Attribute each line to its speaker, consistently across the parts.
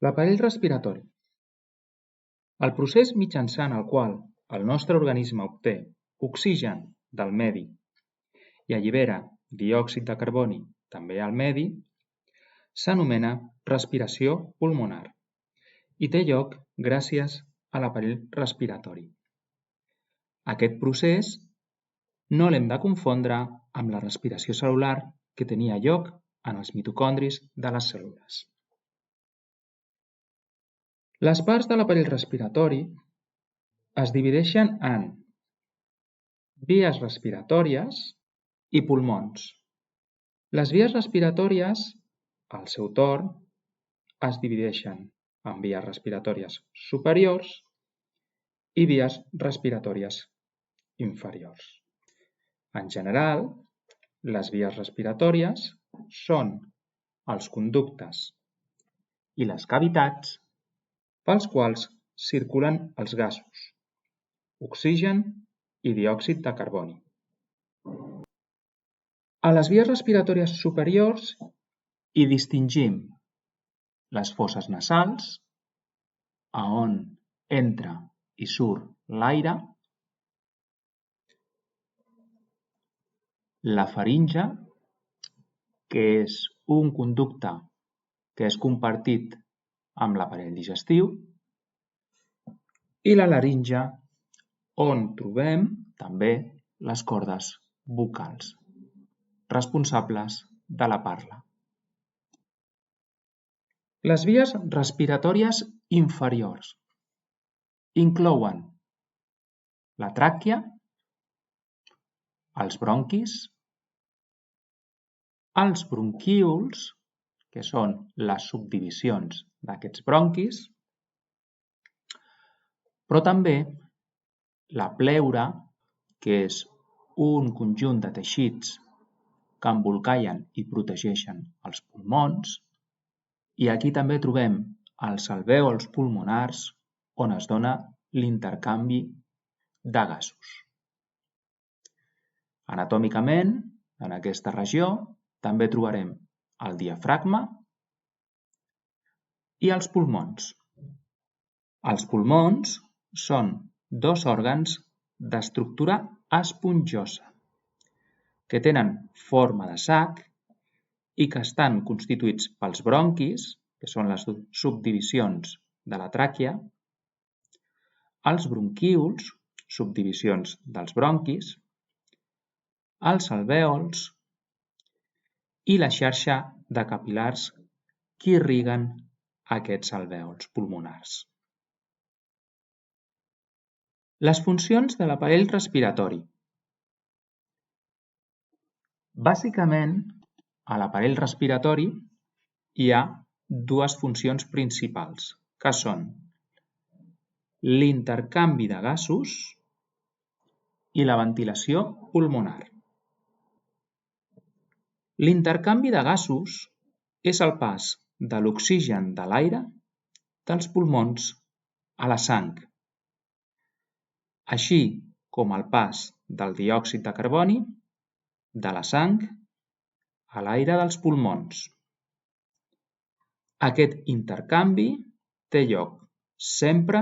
Speaker 1: L'aparell respiratori. El procés mitjançant el qual el nostre organisme obté oxigen del medi i allibera diòxid de carboni també al medi s'anomena respiració pulmonar i té lloc gràcies a l'aparell respiratori. Aquest procés no l'hem de confondre amb la respiració cel·lular que tenia lloc en els mitocondris de les cèl·lules. Les parts de l'aparell respiratori es divideixen en vies respiratòries i pulmons. Les vies respiratòries, al seu torn, es divideixen en vies respiratòries superiors i vies respiratòries inferiors. En general, les vies respiratòries són els conductes i les cavitats pels quals circulen els gasos, oxigen i diòxid de carboni. A les vies respiratòries superiors hi distingim les fosses nasals, a on entra i surt l'aire, la faringe, que és un conducte que és compartit amb l'aparell digestiu, i la laringe, on trobem també les cordes vocals, responsables de la parla. Les vies respiratòries inferiors inclouen la tràquea, els bronquis, els bronquíols, que són les subdivisions d'aquests bronquis, però també la pleura, que és un conjunt de teixits que embolcallen i protegeixen els pulmons, i aquí també trobem els alvèols pulmonars on es dona l'intercanvi de gasos. Anatòmicament, en aquesta regió, també trobarem el diafragma i els pulmons. Els pulmons són dos òrgans d'estructura esponjosa que tenen forma de sac i que estan constituïts pels bronquis, que són les subdivisions de la tràquea, els bronquíols, subdivisions dels bronquis, els alvèols i la xarxa de capil·lars que irriguen aquests alvèols pulmonars. Les funcions de l'aparell respiratori. Bàsicament, a l'aparell respiratori hi ha dues funcions principals, que són l'intercanvi de gasos i la ventilació pulmonar. L'intercanvi de gasos és el pas de l'oxigen de l'aire dels pulmons a la sang, així com el pas del diòxid de carboni de la sang a l'aire dels pulmons. Aquest intercanvi té lloc sempre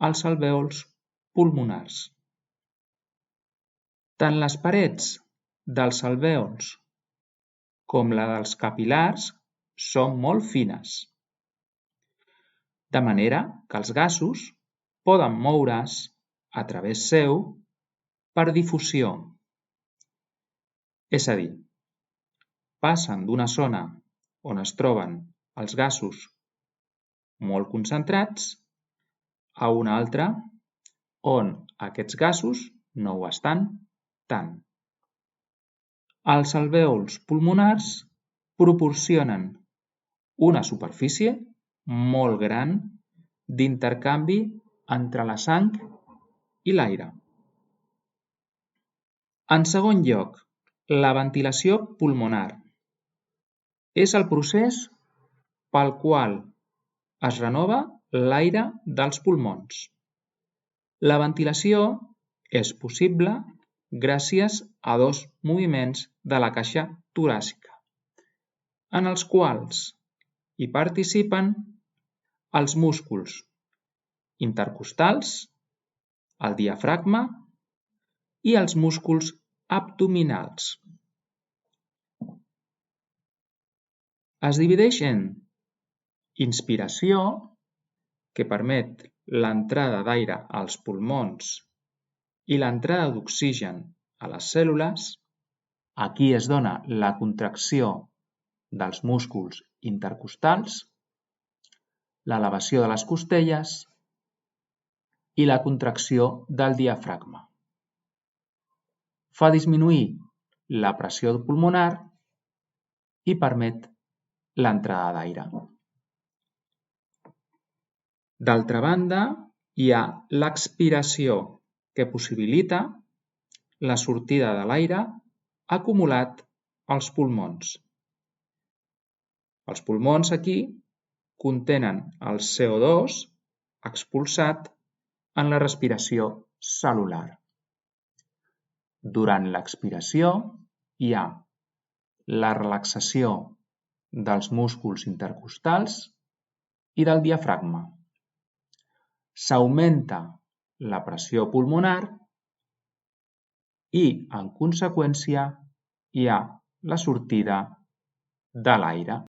Speaker 1: als alvèols pulmonars. Tant les parets dels alvèols com la dels capil·lars són molt fines, de manera que els gasos poden moure's a través seu per difusió. És a dir, passen d'una zona on es troben els gasos molt concentrats a una altra on aquests gasos no ho estan tant. Els alvèols pulmonars proporcionen una superfície molt gran d'intercanvi entre la sang i l'aire. En segon lloc, la ventilació pulmonar és el procés pel qual es renova l'aire dels pulmons. La ventilació és possible gràcies a dos moviments de la caixa toràcica, en els quals hi participen els músculs intercostals, el diafragma i els músculs abdominals. Es divideix en inspiració, que permet l'entrada d'aire als pulmons i l'entrada d'oxigen a les cèl·lules. Aquí es dona la contracció dels músculs intercostals, l'elevació de les costelles i la contracció del diafragma. Fa disminuir la pressió pulmonar i permet l'entrada d'aire. D'altra banda, hi ha l'expiració, que possibilita la sortida de l'aire acumulat als pulmons. Els pulmons aquí contenen el CO2 expulsat en la respiració cel·lular. Durant l'expiració hi ha la relaxació dels músculs intercostals i del diafragma. S'augmenta la pressió pulmonar i, en conseqüència, hi ha la sortida de l'aire.